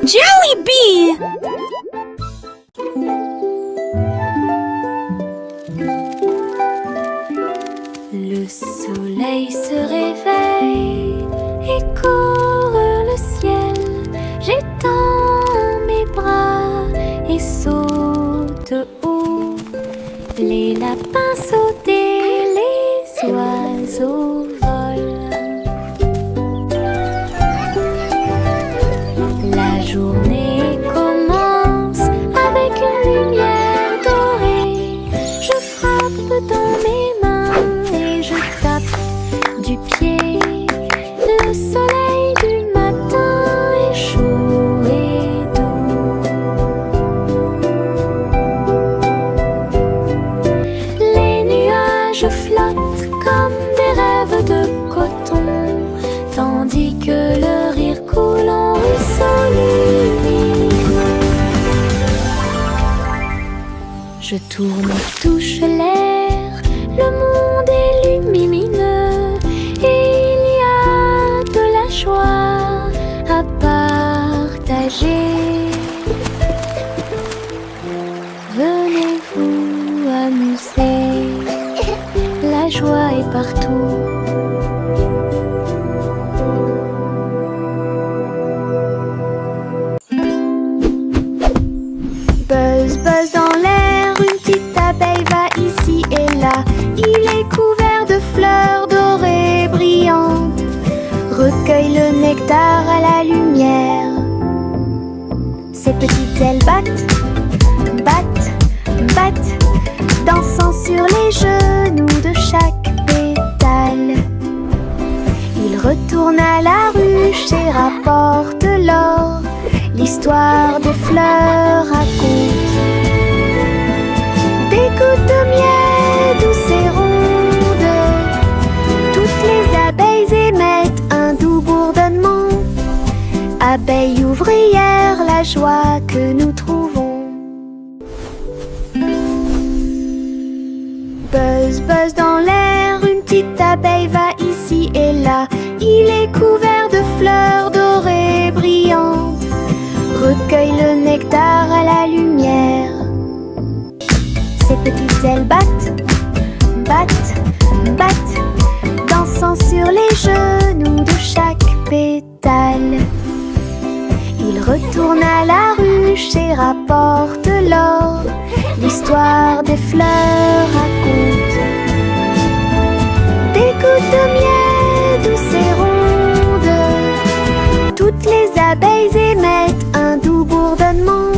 Jelly Bee! Le soleil se réveille et court le ciel. J'étends mes bras et saute haut. Les lapins sautent et les oiseaux volent. La journée commence avec une lumière dorée. Je frappe dans mes mains et je tape du pied. Le soleil du matin est chaud et doux. Les nuages flottent comme des rêves de coton, tandis que le rire coule en ruisseau lumineux. Je tourne et touche l'air, le monde est lumineux et il y a de la joie à partager. Venez vous amuser, la joie est partout. Buzz, buzz dans l'air, une petite abeille va ici et là. Il est couvert de fleurs dorées brillantes. Recueille le nectar à la lumière. Ses petites ailes battent, battent, battent, dansant sur les genoux de chaque pétale. Il retourne à la ruche et rapporte l'or. L'histoire des fleurs raconte des gouttes de miel douces et rondes. Toutes les abeilles émettent un doux bourdonnement. Abeilles ouvrières, la joie que nous trouvons. Buzz, buzz dans l'air, une petite abeille va ici et là. Il est couvert de fleurs dorées brillantes. Recueille le nectar à la lumière. Ses petites ailes battent, battent, battent, dansant sur les genoux de chaque pétale. Il retourne à la ruche et rapporte l'or. L'histoire des fleurs raconte des gouttes de miel douces et rondes. Toutes les abeilles émettent un doux bourdonnement.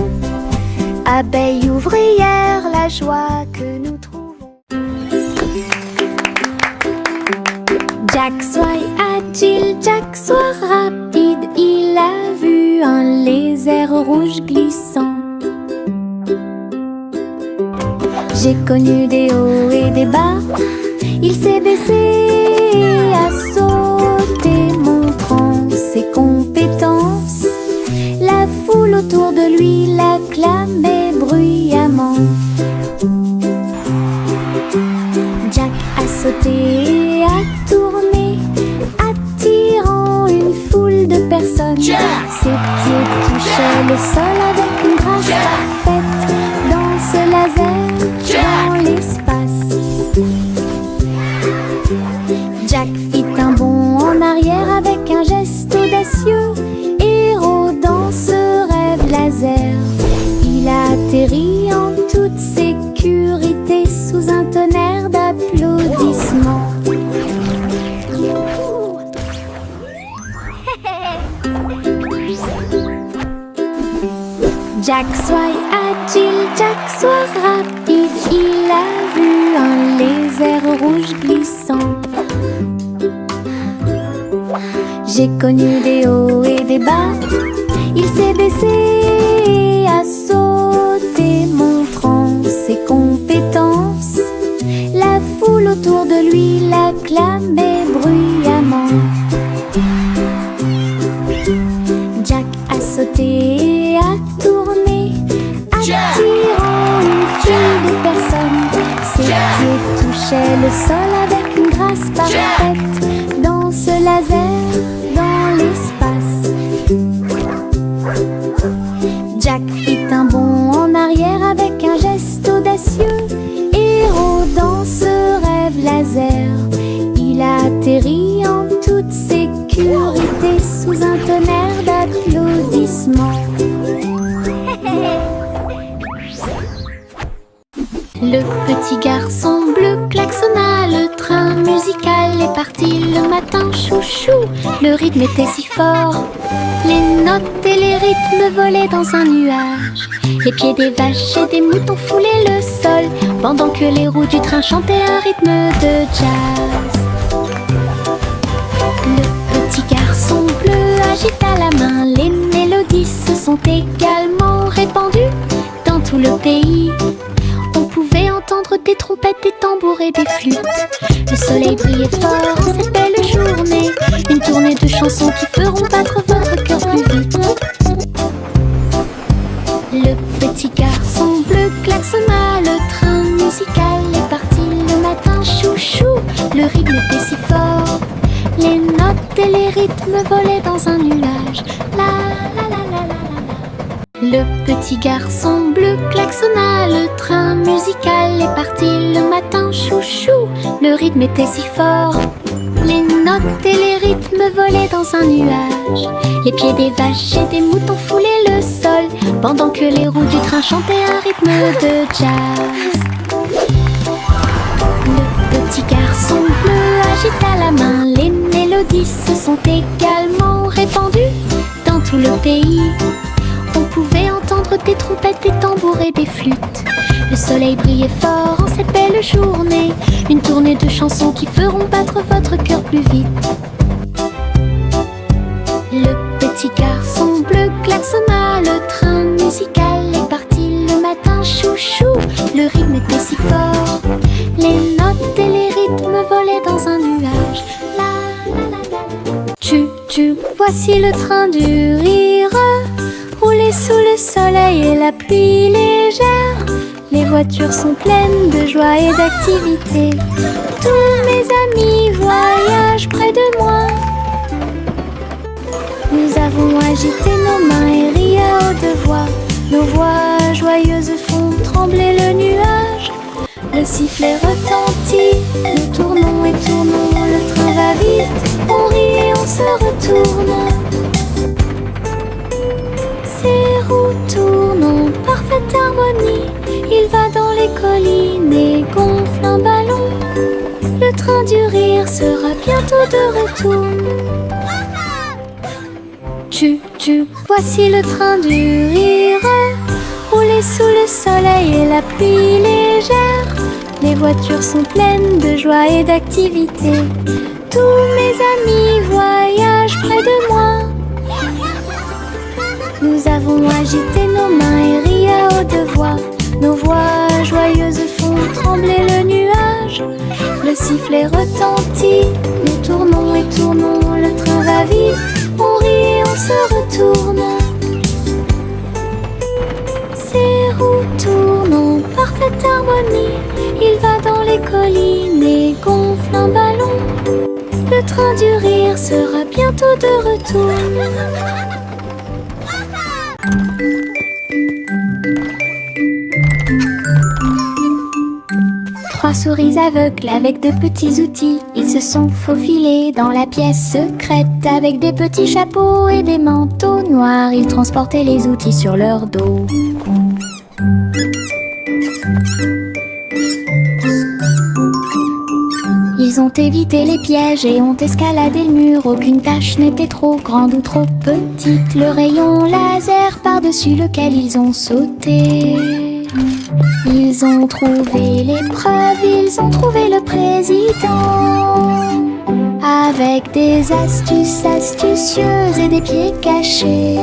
Abeilles ouvrières, la joie que nous trouvons. Jack soit agile, Jack soit rapide. Il a vu un lézard rouge glissant. J'ai connu des hauts et des bas. Il s'est baissé à sauter, montrant ses compétences. La foule autour de lui l'acclamait bruyamment. Jack a sauté et a tourné, attirant une foule de personnes. Ses pieds touchaient le sol avec une grâce parfaite. Dans ce laser, dans l'espace, Jack fit un bond en arrière avec un geste audacieux. Héros dans ce rêve laser, il a atterri en toute sécurité sous un tonnerre d'applaudissements. Jack soit agile, Jack soit rapide. Il a vu un lézard rouge glissant. J'ai connu des hauts et des bas. Il s'est baissé et a sauté, montrant ses compétences. La foule autour de lui l'acclamait bruyamment. Jack a sauté et a tourné, attirant une foule de personnes. Ses pieds touchaient le sol avec une grâce parfaite. Dans ce laser, dans l'espace, le rythme était si fort. Les notes et les rythmes volaient dans un nuage. Les pieds des vaches et des moutons foulaient le sol, pendant que les roues du train chantaient un rythme de jazz. Le petit garçon bleu agita la main. Les mélodies se sont également répandues dans tout le pays. On pouvait entendre des trompettes, des tambours et des flûtes. Le soleil brillait fort en cette belle journée. Une tournée de chansons qui feront battre votre cœur plus vite. Le petit garçon bleu klaxonna. Le train musical est parti le matin. Chouchou, le rythme était si fort. Les notes et les rythmes volaient dans un nuage. La la la la la la. Le petit garçon bleu klaxonna. Le train musical est parti le matin. Chouchou, le rythme était si fort. Les notes et les rythmes volaient dans un nuage. Les pieds des vaches et des moutons foulaient le sol, pendant que les roues du train chantaient un rythme de jazz. Le petit garçon bleu agita la main. Les mélodies se sont également répandues dans tout le pays. On pouvait entendre des trompettes, des tambours et des flûtes. Le soleil brillait fort en cette belle journée. Une tournée de chansons qui feront battre votre cœur plus vite. Le petit garçon bleu klaxonna. Le train musical est parti le matin. Chouchou, le rythme était si fort. Les notes et les rythmes volaient dans un nuage. La la la la. Tu, voici le train du rire. Rouler sous le soleil et la pluie légère. Les voitures sont pleines de joie et d'activité. Tous mes amis voyagent près de moi. Nous avons agité nos mains et ri à haute voix. Nos voix joyeuses font trembler le nuage. Le sifflet retentit, nous tournons et tournons. Le train va vite, on rit et on se retourne. Ces roues tournent en parfaite harmonie. Il va dans les collines et gonfle un ballon. Le train du rire sera bientôt de retour. Voici le train du rire. Rouler sous le soleil et la pluie légère. Les voitures sont pleines de joie et d'activité. Tous mes amis voyagent près de moi. Nous avons agité nos mains et ri à haute voix. Nos voix joyeuses font trembler le nuage. Le sifflet retentit, nous tournons et tournons. Le train va vite, on rit et on se retourne. Ces roues tournent en parfaite harmonie. Il va dans les collines et gonfle un ballon. Le train du rire sera bientôt de retour. Trois souris aveugles avec de petits outils. Ils se sont faufilés dans la pièce secrète. Avec des petits chapeaux et des manteaux noirs, ils transportaient les outils sur leur dos. Ils ont évité les pièges et ont escaladé le mur. Aucune tâche n'était trop grande ou trop petite. Le rayon laser par-dessus lequel ils ont sauté. Ils ont trouvé l'épreuve, ils ont trouvé le président. Avec des astuces astucieuses et des pieds cachés,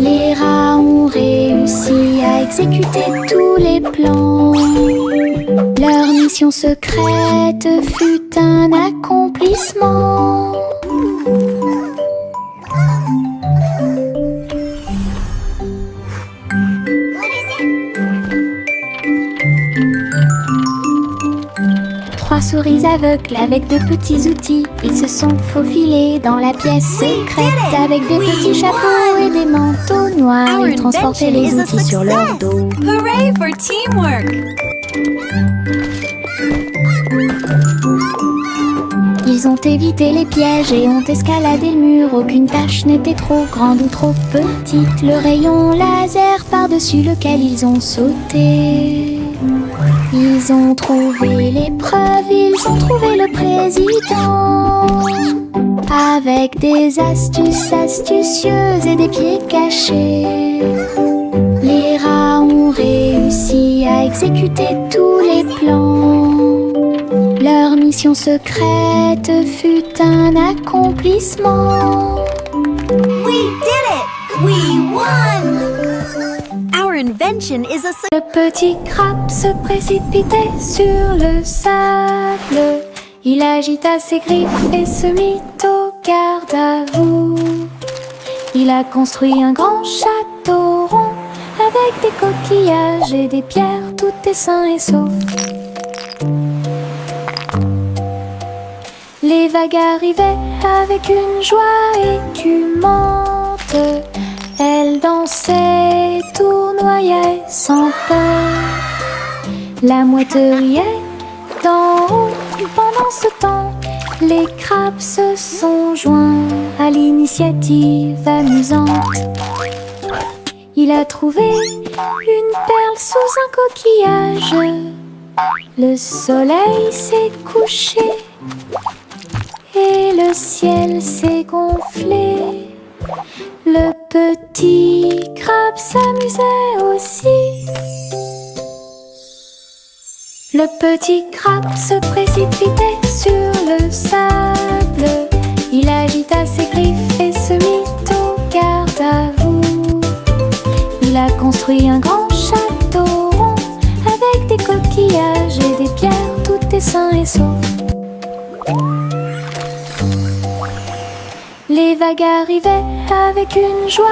les rats ont réussi à exécuter tous les plans. Leur mission secrète fut un accomplissement. Trois souris aveugles avec de petits outils. Ils se sont faufilés dans la pièce secrète. Avec des petits chapeaux et des manteaux noirs, ils transportaient les outils sur leur dos. Hooray for teamwork! Ils ont évité les pièges et ont escaladé le mur. Aucune tâche n'était trop grande ou trop petite. Le rayon laser par-dessus lequel ils ont sauté. Ils ont trouvé l'épreuve, ils ont trouvé le président. Avec des astuces astucieuses et des pieds cachés, les rats ont réussi à exécuter tous les plans. Leur mission secrète fut un accomplissement. We did it! We won! Our invention is a... Le petit crabe se précipitait sur le sable. Il agita ses griffes et se mit au garde à vous. Il a construit un grand château rond avec des coquillages et des pierres, tout est sain et sauf. Les vagues arrivaient avec une joie écumante. Elles dansaient, tournoyaient sans peur. La mouette riait d'en haut. Pendant ce temps, les crabes se sont joints à l'initiative amusante. Il a trouvé une perle sous un coquillage. Le soleil s'est couché et le ciel s'est gonflé. Le petit crabe s'amusait aussi. Le petit crabe se précipitait sur le sable. Il agita ses griffes et se mit au garde à vous. Il a construit un grand château rond avec des coquillages et des pierres, tout est sain et sauf. Les vagues arrivaient avec une joie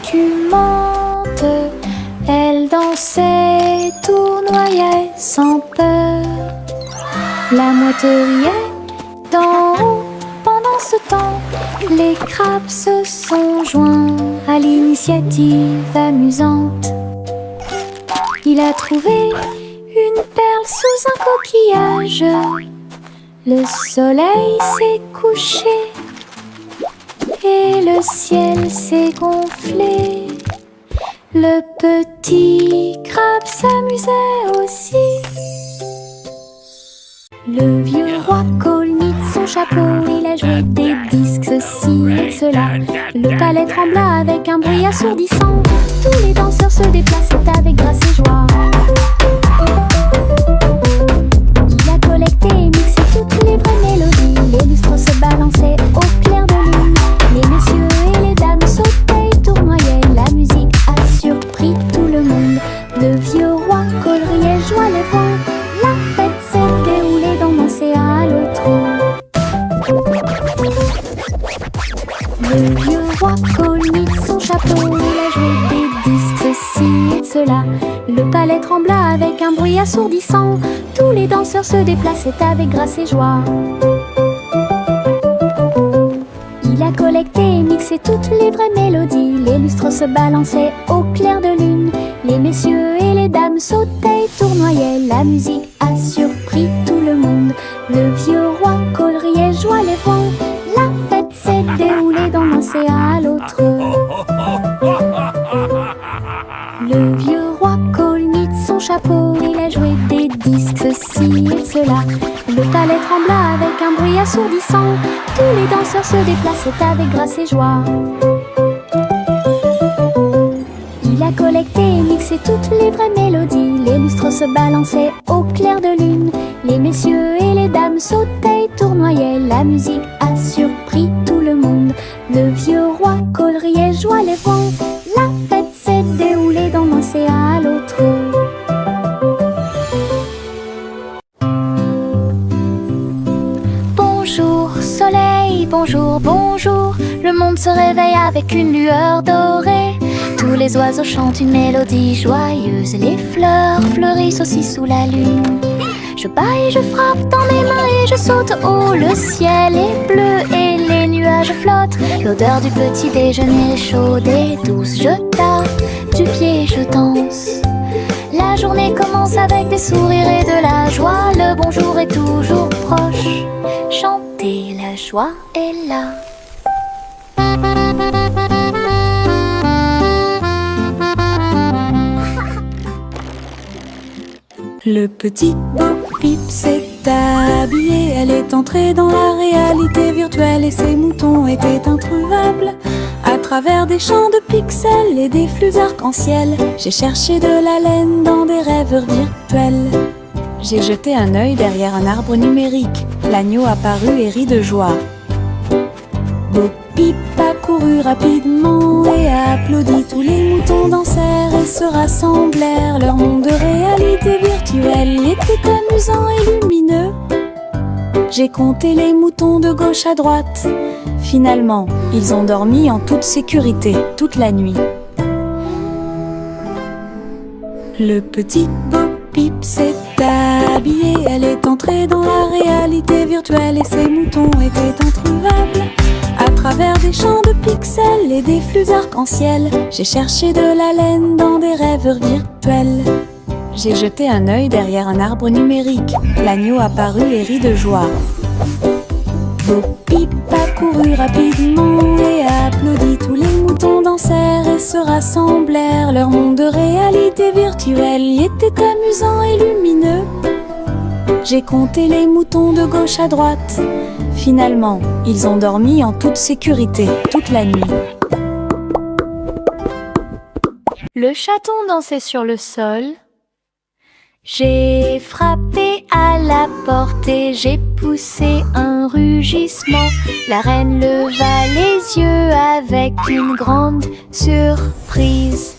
écumante. Elles dansaient, tournoyaient sans peur. La mouette riait d'en haut. Pendant ce temps, les crabes se sont joints à l'initiative amusante. Il a trouvé une perle sous un coquillage. Le soleil s'est couché et le ciel s'est gonflé. Le petit crabe s'amusait aussi. Le vieux roi Cole mit son chapeau. Il a joué des disques, ceci et cela. Le palais trembla avec un bruit assourdissant. Tous les danseurs se déplaçaient avec grâce et joie. Il a collecté et mixé toutes les vraies mélodies. Les lustres se balançaient au clair de lune. Les messieurs et les dames sautaient et tournoyaient. La musique a surpris tout le monde. Le vieux roi Cole riait, joie les vents. La fête s'est déroulée dans l'océan à l'autre. Le vieux roi Cole mit son chapeau. Il a joué des disques, ceci et cela. Le palais trembla avec un bruit assourdissant. Tous les danseurs se déplaçaient avec grâce et joie. Il a collecté et mixé toutes les vraies mélodies. Les lustres se balançaient au clair de lune. Les messieurs et les dames sautaient et tournoyaient. La musique a surpris tout le monde. Le vieux roi Cole riait, joie les vents. La fête s'est déroulée d'un océan à l'autre. Le vieux roi Cole mit son chapeau. Il a joué des disques, ceci et cela. Le palais trembla avec un bruit assourdissant. Tous les danseurs se déplaçaient avec grâce et joie. Il a collecté et mixé toutes les vraies mélodies. Les lustres se balançaient au clair de lune. Les messieurs et les dames sautaient et tournoyaient. La musique a surpris tout le monde. Le vieux roi Cole riait, joie les vents. La fête s'est déroulée d'un océan à l'autre. Bonjour soleil, bonjour, bonjour. Le monde se réveille avec une lueur dorée. Tous les oiseaux chantent une mélodie joyeuse. Les fleurs fleurissent aussi sous la lune. Je bats et je frappe dans mes mains et je saute haut. Le ciel est bleu et les nuages flottent. L'odeur du petit déjeuner est chaude et douce. Je tape du pied et je danse. La journée commence avec des sourires et de la joie. Le bonjour est toujours proche. Chantez, la joie est là. Le petit Bo Peep s'est habillé. Elle est entrée dans la réalité virtuelle et ses moutons étaient introuvables. À travers des champs de pixels et des flux arc-en-ciel, j'ai cherché de la laine dans des rêveurs virtuels. J'ai jeté un œil derrière un arbre numérique. L'agneau apparut et rit de joie. Bo Peep a couru rapidement et a applaudi. Tous les moutons dansèrent et se rassemblèrent. Leur monde de réalité virtuelle était amusant et lumineux. J'ai compté les moutons de gauche à droite. Finalement, ils ont dormi en toute sécurité toute la nuit. Le petit Bo Peep s'est habillé. Elle est entrée dans la réalité virtuelle et ses moutons étaient introuvables. À travers des champs de pixels et des flux arc-en-ciel, j'ai cherché de la laine dans des rêveurs virtuels. J'ai jeté un œil derrière un arbre numérique. L'agneau apparut et rit de joie. Bo Peep a couru rapidement et a applaudi. Tous les moutons dansèrent et se rassemblèrent. Leur monde de réalité virtuelle était amusant et lumineux. J'ai compté les moutons de gauche à droite. Finalement, ils ont dormi en toute sécurité toute la nuit. Le chaton dansait sur le sol. J'ai frappé à la porte et j'ai poussé un rugissement. La reine leva les yeux avec une grande surprise.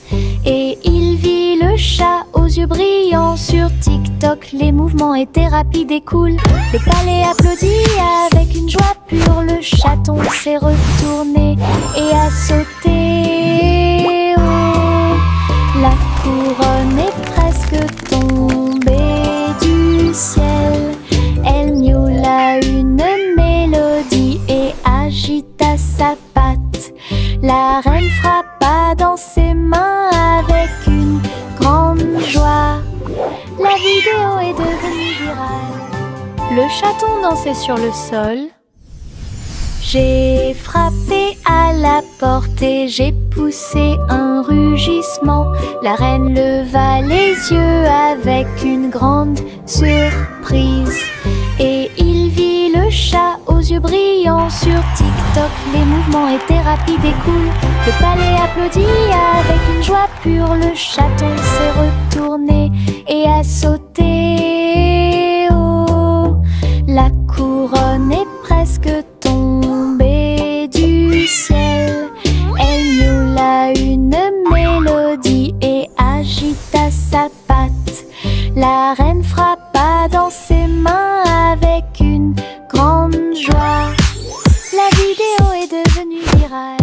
Et il vit le chat aux yeux brillants. Sur TikTok, les mouvements étaient rapides et cool. Le palais applaudit avec une joie pure. Le chaton s'est retourné et a sauté. Oh, la couronne est presque tombée du ciel. Elle miaula une mélodie et agita sa patte. La reine frappa dans ses mains avec une grande joie. La vidéo est devenue virale. Le chaton dansait sur le sol. J'ai frappé à la porte et j'ai poussé un rugissement. La reine leva les yeux avec une grande surprise. Et il vit le chat aux yeux brillants. Sur TikTok, les mouvements étaient rapides et cool. Le palais applaudit avec une joie pure. Le chaton s'est retourné et a sauté. Oh, la couronne est presque tombée du ciel. Elle miaula une mélodie et agita sa patte. La reine frappa dans ses mains avec une grande joie. La vidéo est devenue virale.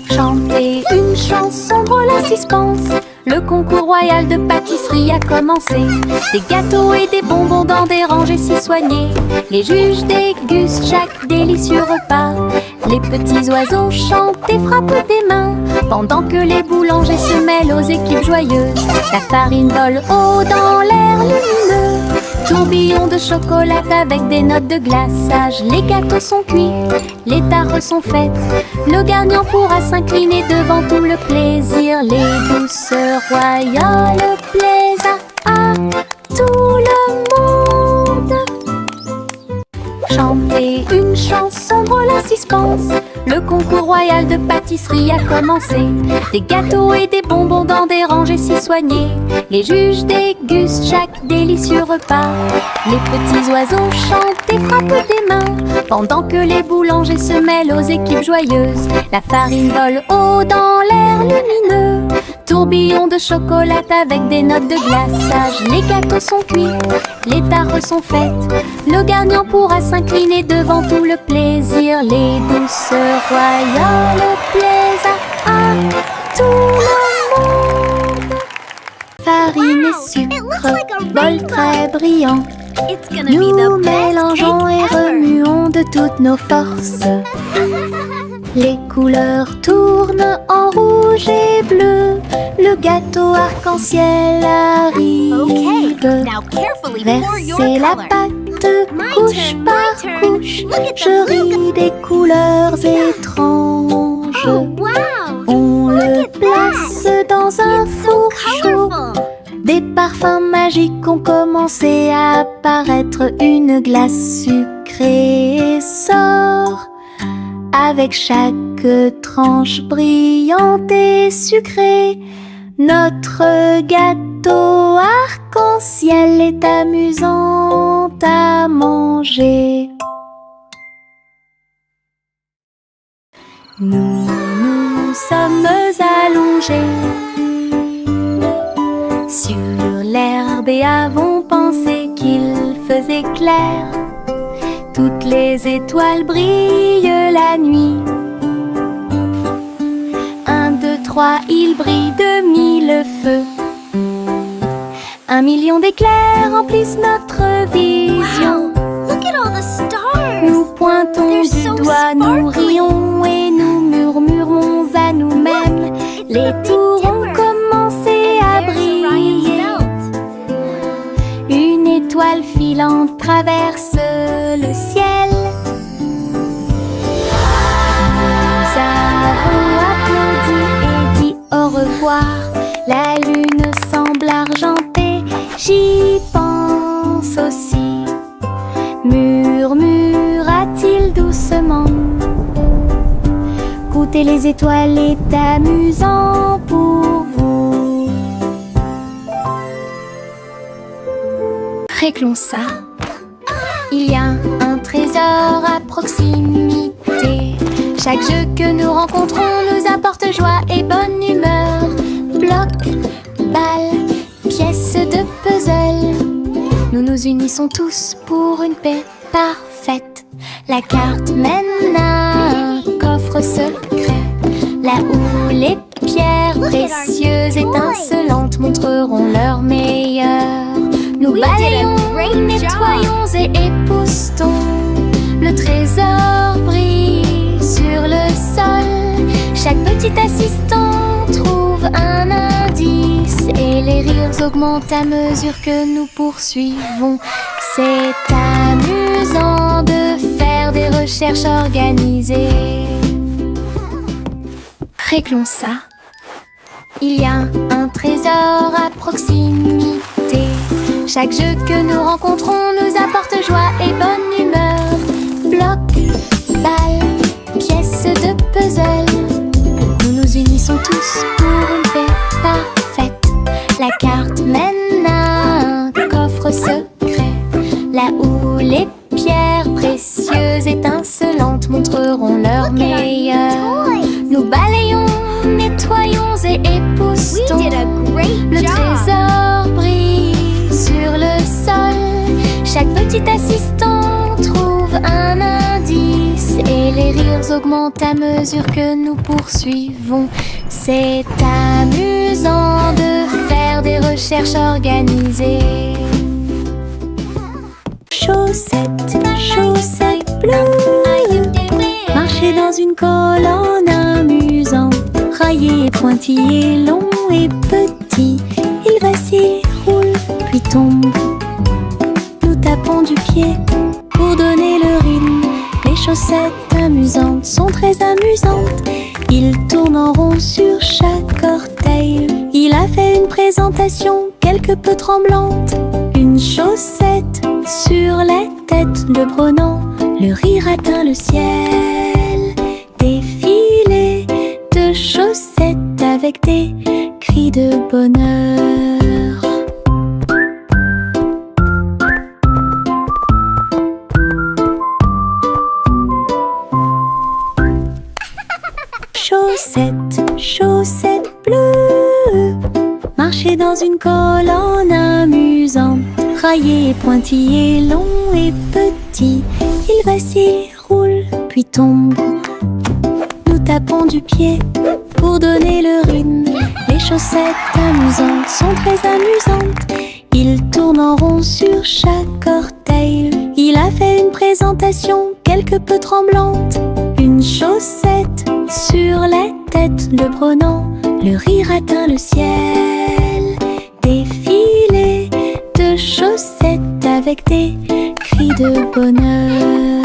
Chanter une chanson drôle à suspense. Le concours royal de pâtisserie a commencé. Des gâteaux et des bonbons dans des rangées si soignées. Les juges dégustent chaque délicieux repas. Les petits oiseaux chantent et frappent des mains. Pendant que les boulangers se mêlent aux équipes joyeuses. La farine vole haut dans l'air lumineux. Tourbillon de chocolat avec des notes de glaçage. Les gâteaux sont cuits, les tares sont faites. Le gagnant pourra s'incliner devant tout le plaisir. Les douceurs royales plaisent à tout le monde. Chanter une chanson drôle à suspense. Le concours royal de pâtisserie a commencé. Des gâteaux et des bonbons dans des rangées si soignées. Les juges dégustent chaque délicieux repas. Les petits oiseaux chantent et frappent des mains. Pendant que les boulangers se mêlent aux équipes joyeuses. La farine vole haut dans l'air lumineux. Tourbillon de chocolat avec des notes de glaçage. Les gâteaux sont cuits, les tares sont faites. Le gagnant pourra s'incliner devant tout le plaisir. Les douceurs royales plaisent à tout le monde. Farine et sucre, bol très brillant. Nous mélangeons et remuons de toutes nos forces. Les couleurs tournent en rouge et bleu. Le gâteau arc-en-ciel arrive. Versez la pâte couche par couche. Je ris des couleurs étranges. On le place dans un four chaud. Des parfums magiques ont commencé à apparaître. Une glace sucrée sort avec chaque tranche brillante et sucrée. Notre gâteau arc-en-ciel est amusant à manger. Nous nous sommes allongés sur l'herbe et avons pensé qu'il faisait clair. Toutes les étoiles brillent la nuit. 1, 2, 3, il brille de 1000 feux. 1 million d'éclairs remplissent notre vision. Wow, look at all the stars. Nous pointons They're du so doigt, nous sparkly. rions et nous murmurons à nous-mêmes. Les tours ont commencé à briller. Une étoile filante traverse le ciel. Nous avons applaudi et dit au revoir. La lune semble argentée, j'y pense aussi. Murmura-t-il doucement. Goûter les étoiles est amusant pour vous. Réglons ça. Il y a un trésor à proximité. Chaque jeu que nous rencontrons nous apporte joie et bonne humeur. Blocs, balles, pièces de puzzle. Nous nous unissons tous pour une paix parfaite. La carte mène à un coffre secret, là où les pierres précieuses étincelantes montreront leur meilleur. Nous balayons, nettoyons et époustons. Le trésor brille sur le sol. Chaque petit assistant trouve un indice et les rires augmentent à mesure que nous poursuivons. C'est amusant de faire des recherches organisées. Réglons ça. Il y a un trésor à proximité. Chaque jeu que nous rencontrons nous apporte joie et bonne humeur. Blocs, balles, pièces de puzzle. Nous nous unissons tous pour une paix parfaite. La carte mène à un coffre secret, là où les pierres précieuses étincelantes montreront leur meilleur. Nous balayons, nettoyons et époustons. Le trésor brille sur le sol. Chaque petit assistant trouve un indice et les rires augmentent à mesure que nous poursuivons. C'est amusant de faire des recherches organisées. Chaussettes, chaussettes bleues, marcher dans une colonne amusante. Raillé, pointillé, long et petit, il vacille, roule, puis tombe. Nous tapons du pied pour donner le rythme. Les chaussettes amusantes sont très amusantes. Il tourne en rond sur chaque orteil. Il a fait une présentation quelque peu tremblante. Une chaussette sur la tête le prenant. Le rire atteint le ciel. Défilé de chaussettes avec des cris de bonheur. Chaussettes, chaussettes bleues, marcher dans une colonne amusante. Raillé, pointillé, long et petit, il vacille, roule, puis tombe. Nous tapons du pied pour donner le rythme. Les chaussettes amusantes sont très amusantes. Il tourne en rond sur chaque orteil. Il a fait une présentation quelque peu tremblante. Une chaussette sur la tête le prenant. Le rire atteint le ciel. Défilé de chaussettes avec des cris de bonheur.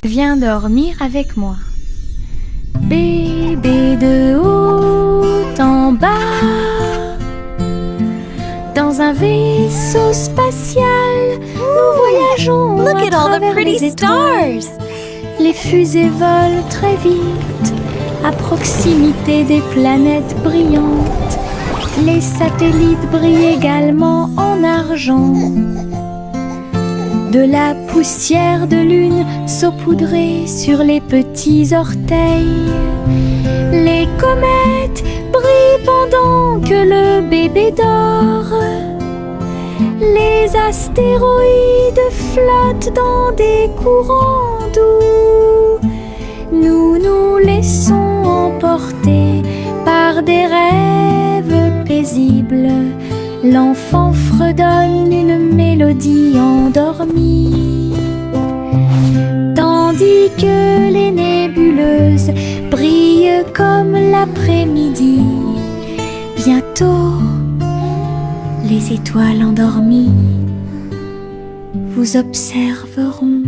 Viens s'endormir avec moi. Bébé de haut en bas, dans un vaisseau spatial, nous voyageons Look à at all the travers pretty les étoiles. stars! Les fusées volent très vite, à proximité des planètes brillantes. Les satellites brillent également en argent. De la poussière de lune saupoudrée sur les petits orteils. Les comètes brillent pendant que le bébé dort. Les astéroïdes flottent dans des courants doux. Nous nous laissons emporter par des rêves paisibles. L'enfant fredonne une mélodie endormie, tandis que les nébuleuses brillent comme l'après-midi. Bientôt, les étoiles endormies vous observeront.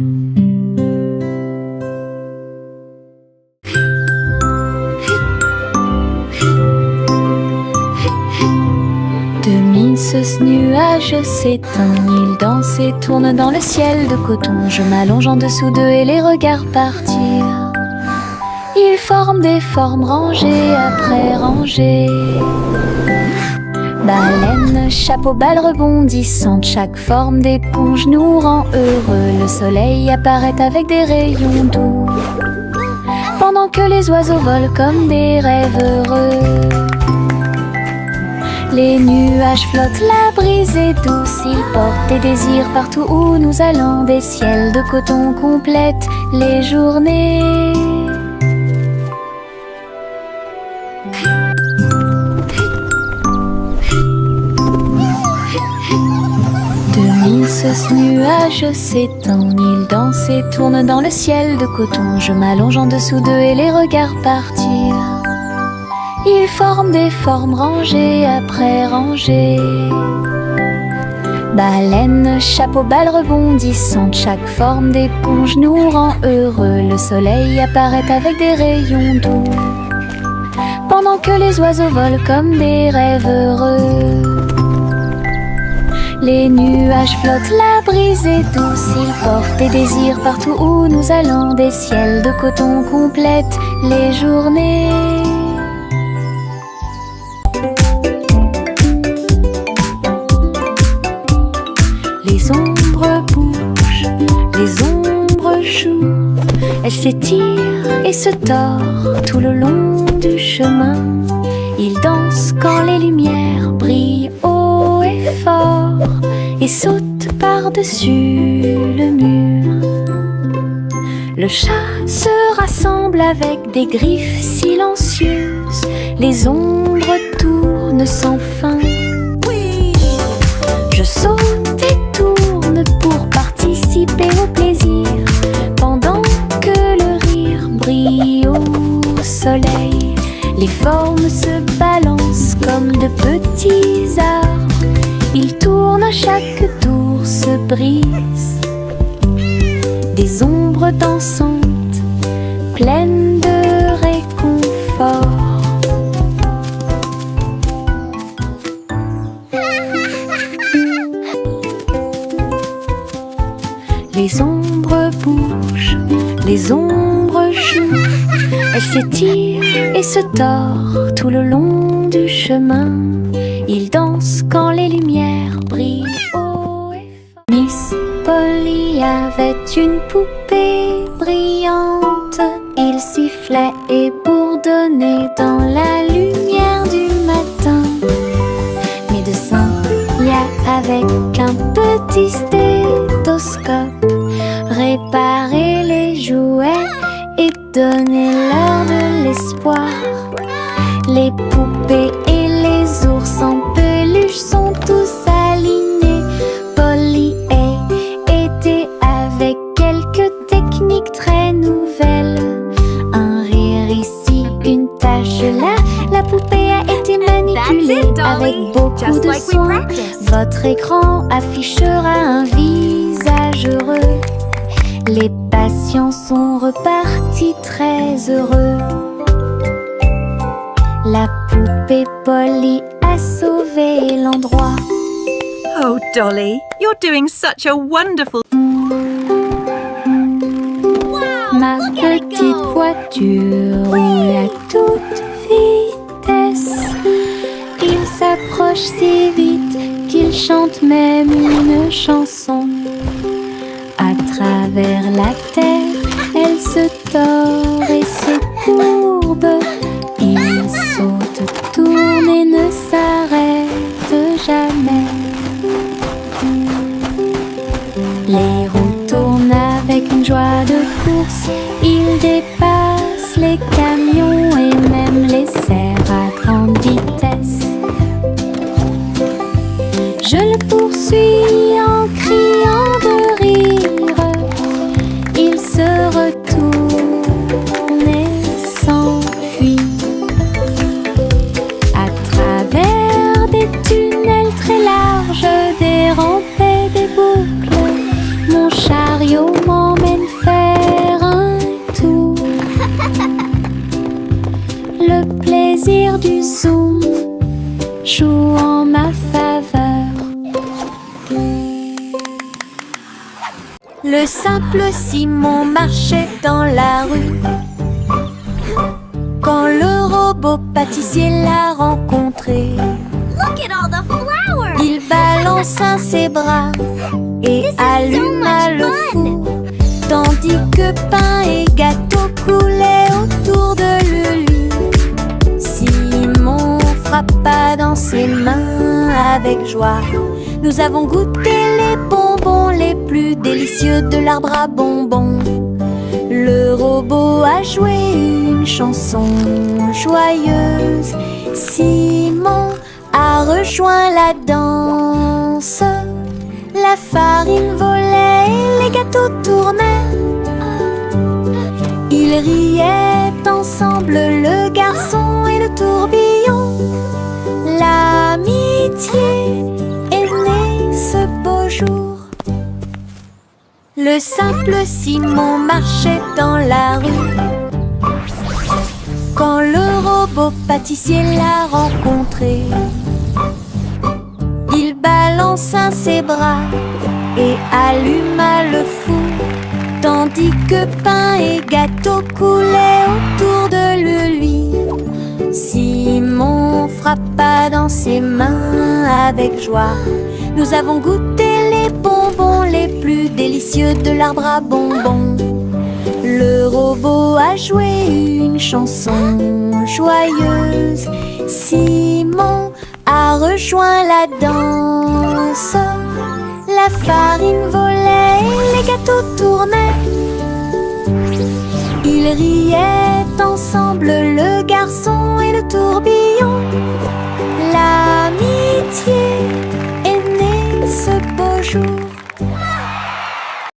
Ce nuage s'éteint, il danse et tourne dans le ciel de coton. Je m'allonge en dessous d'eux et les regarde partir. Ils forment des formes rangées après rangées. Baleines, chapeau, balles rebondissantes, chaque forme d'éponge nous rend heureux. Le soleil apparaît avec des rayons doux, pendant que les oiseaux volent comme des rêves heureux. Les nuages flottent, la brise est douce, ils portent des désirs partout où nous allons. Des ciels de coton complètent les journées. Ce nuage s'étend, il danse et tourne dans le ciel de coton. Je m'allonge en dessous d'eux et les regarde partir. Ils forment des formes rangées après rangées. Baleines, chapeau, balles rebondissantes, chaque forme d'éponge nous rend heureux. Le soleil apparaît avec des rayons doux, pendant que les oiseaux volent comme des rêves heureux. Les nuages flottent, la brise est douce, ils portent des désirs partout où nous allons. Des ciels de coton complètent les journées. Les ombres bougent, les ombres jouent. Elles s'étirent et se tordent tout le long du chemin. Ils dansent quand les lumières brillent haut et fort et sautent par-dessus le mur. Le chat se rassemble avec des griffes silencieuses. Les ombres tournent sans fin. Je saute et tourne pour participer au plaisir, pendant que le rire brille au soleil. Les formes se balancent comme de petits arbres. Ils tournent à chaque tour, se brisent. Des ombres dansantes, pleines de réconfort. Les ombres bougent, les ombres jouent. Elles s'étirent et se tordent tout le long du chemin. Ils dansent quand les lumières brillent haut et fort. Miss Polly avait une poupée brillante. Il sifflait et bourdonnait dans la lumière du matin. Médecin Lia avec un petit stéthoscope réparait les jouets et donnait-leur de l'espoir. Les poupées et les ours en peluche sont tous alignés. Polly était avec quelques techniques très nouvelles. Un rire ici, une tache là. La poupée a été manipulée avec beaucoup de soin. Votre écran affichera un visage heureux. Les patients sont repartis très heureux. La poupée Polly a sauvé l'endroit. Oh, Dolly, you're doing such a wonderful... Ma petite voiture roule à toute vitesse. Il s'approche si vite qu'il chante même une chanson. À travers la terre, elle se tord et se courbe. Il saute, tourne et ne s'arrête jamais. Les roues tournent avec une joie de course. Il dépasse les camions et même les cerfs à grande vitesse. Je le poursuis en criant de rire. Il se retourne et s'enfuit. À travers des tunnels très larges, des rampes et des boucles, mon chariot m'emmène faire un tour. Le plaisir du zoom joue en ma faveur. Le simple Simon marchait dans la rue quand le robot pâtissier l'a rencontré. Look at all the flowers! Il balança ses bras et alluma le four, tandis que pain et gâteau coulaient autour de lui. Simon frappa dans ses mains avec joie. Nous avons goûté les bonbons les plus délicieux de l'arbre à bonbons. Le robot a joué une chanson joyeuse. Simon a rejoint la danse. La farine volait et les gâteaux tournaient. Ils riaient ensemble, le garçon et le tourbillon. L'amitié est née ce beau jour. Le simple Simon marchait dans la rue quand le robot pâtissier l'a rencontré. Il balança ses bras et alluma le four, tandis que pain et gâteau coulaient autour de lui. Simon frappa dans ses mains avec joie. Nous avons goûté les bonbons les plus délicieux de l'arbre à bonbons. Le robot a joué une chanson joyeuse. Simon a rejoint la danse. La farine volait et les gâteaux tournaient. Ils riaient ensemble, le garçon et le tourbillon. L'amitié